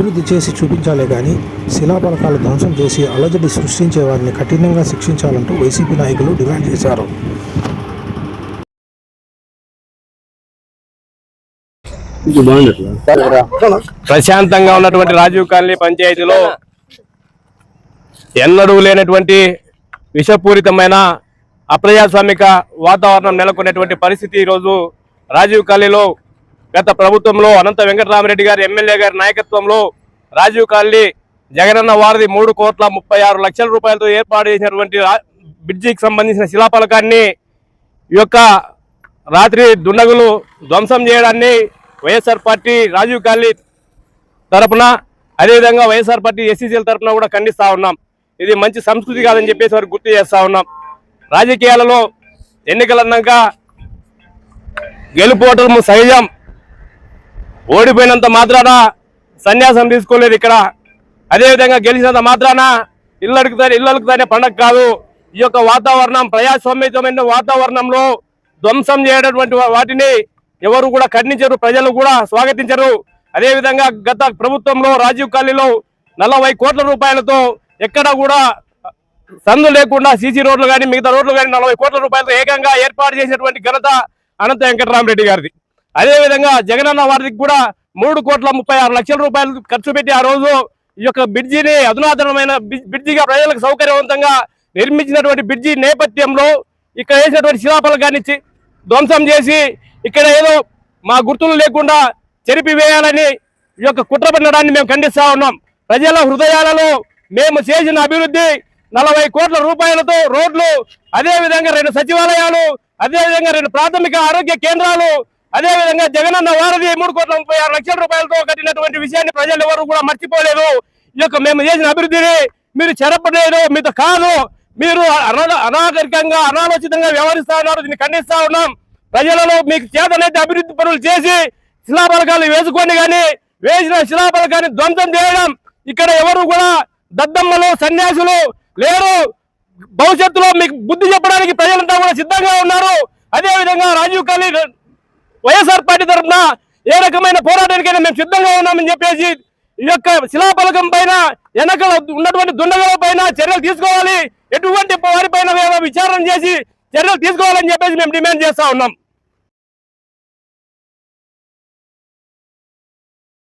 అభివృద్ధి చేసి చూపించాలే కానీ శిలాఫలకాలు ధ్వంసం చేసి అలజడి సృష్టించే వారిని కఠినంగా శిక్షించాలంటూ వైసీపీ నాయకులు డిమాండ్ చేశారు. ప్రశాంతంగా ఉన్నటువంటి రాజీవ్ కాలనీ పంచాయతీలో ఎన్నడూ లేనటువంటి విషపూరితమైన అప్రజాస్వామిక వాతావరణం నెలకొన్నటువంటి పరిస్థితి ఈరోజు రాజీవ్ కాలనీలో గత ప్రభుత్వంలో అనంత వెంకటరామరెడ్డి గారి ఎమ్మెల్యే గారి నాయకత్వంలో రాజీవ్ కాలనీ జగనన్న వారిది 3,36,00,000 రూపాయలతో ఏర్పాటు చేసినటువంటి బ్రిడ్జికి సంబంధించిన శిలాఫలకాన్ని ఈ యొక్క రాత్రి దుండగులు ధ్వంసం చేయడాన్ని వైఎస్ఆర్ పార్టీ రాజీవ్ కాలనీ తరపున అదేవిధంగా వైఎస్ఆర్ పార్టీ ఎస్సీసీల తరపున కూడా ఖండిస్తా ఉన్నాం. ఇది మంచి సంస్కృతి కాదని చెప్పేసి వారికి గుర్తు చేస్తా ఉన్నాం. రాజకీయాలలో ఎన్నికలన్నాక గెలుపోవటము సహజం. ఓడిపోయినంత మాత్రాన సన్యాసం తీసుకోలేదు ఇక్కడ. అదేవిధంగా గెలిచినంత మాత్రాన ఇళ్ళడుకుతానే పండగ కాదు. ఈ యొక్క వాతావరణం ప్రజాస్వామ్యమైన వాతావరణంలో ధ్వంసం చేయనటువంటి వాటిని ఎవరు కూడా ఖండించరు, ప్రజలు కూడా స్వాగతించరు. అదేవిధంగా గత ప్రభుత్వంలో రాజీవ్ కాలనీలో 40 కోట్ల రూపాయలతో ఎక్కడ కూడా సందు లేకుండా సీసీ రోడ్లు కానీ మిగతా రోడ్లు కానీ 40 కోట్ల రూపాయలతో ఏకంగా ఏర్పాటు చేసినటువంటి ఘనత అనంత వెంకటరామరెడ్డి గారిది. అదేవిధంగా జగనన్న వారికి కూడా 3,36,00,000 రూపాయలు ఖర్చు పెట్టి ఆ రోజు ఈ యొక్క బ్రిడ్జిని అధునాతనమైన బ్రిడ్జిగా ప్రజలకు సౌకర్యవంతంగా నిర్మించినటువంటి బ్రిడ్జి నేపథ్యంలో ఇక్కడ వేసినటువంటి శిలాఫలకాన్ని ధ్వంసం చేసి ఇక్కడ ఏదో మా గుర్తులు లేకుండా చెరిపివేయాలని ఈ యొక్క కుట్ర పన్నడాన్ని మేము ఖండిస్తా ఉన్నాం. ప్రజల హృదయాలలో మేము చేసిన అభివృద్ధి 40 కోట్ల రూపాయలతో రోడ్లు, అదేవిధంగా 2 సచివాలయాలు, అదేవిధంగా 2 ప్రాథమిక ఆరోగ్య కేంద్రాలు, అదేవిధంగా జగనన్న వారధి 3,36,00,000 రూపాయలతో కట్టినటువంటి విషయాన్ని ప్రజలు ఎవరు కూడా మర్చిపోలేదు. ఈ యొక్క మేము చేసిన అభివృద్ధిని మీరు చెరపలేదు, మీతో కాదు, మీరు అనాగరికంగా అనాలోచితంగా వ్యవహరిస్తా ఉన్నారు. దీన్ని ఖండిస్తా ఉన్నాం. ప్రజలలో మీకు చేతనైతే అభివృద్ధి పనులు చేసి శిలాఫలకాలు వేసుకొని కానీ వేసిన శిలాఫలకాన్ని ధ్వంసం చేయడం ఇక్కడ ఎవరు కూడా దద్దమ్మలు సన్యాసులు లేరు. భవిష్యత్తులో మీకు బుద్ధి చెప్పడానికి ప్రజలంతా కూడా సిద్ధంగా ఉన్నారు. అదేవిధంగా రాజీవ్ కాలనీ వైఎస్ఆర్ పార్టీ తరఫున ఏ రకమైన పోరాటానికైనా మేము సిద్ధంగా ఉన్నామని చెప్పేసి ఈ యొక్క శిలాఫలకం పైన వెనకాల ఉన్నటువంటి దుండగుల పైన చర్యలు తీసుకోవాలి. ఎటువంటి వారిపైన విచారణ చేసి చర్యలు తీసుకోవాలని చెప్పేసి మేము డిమాండ్ చేస్తా ఉన్నాం.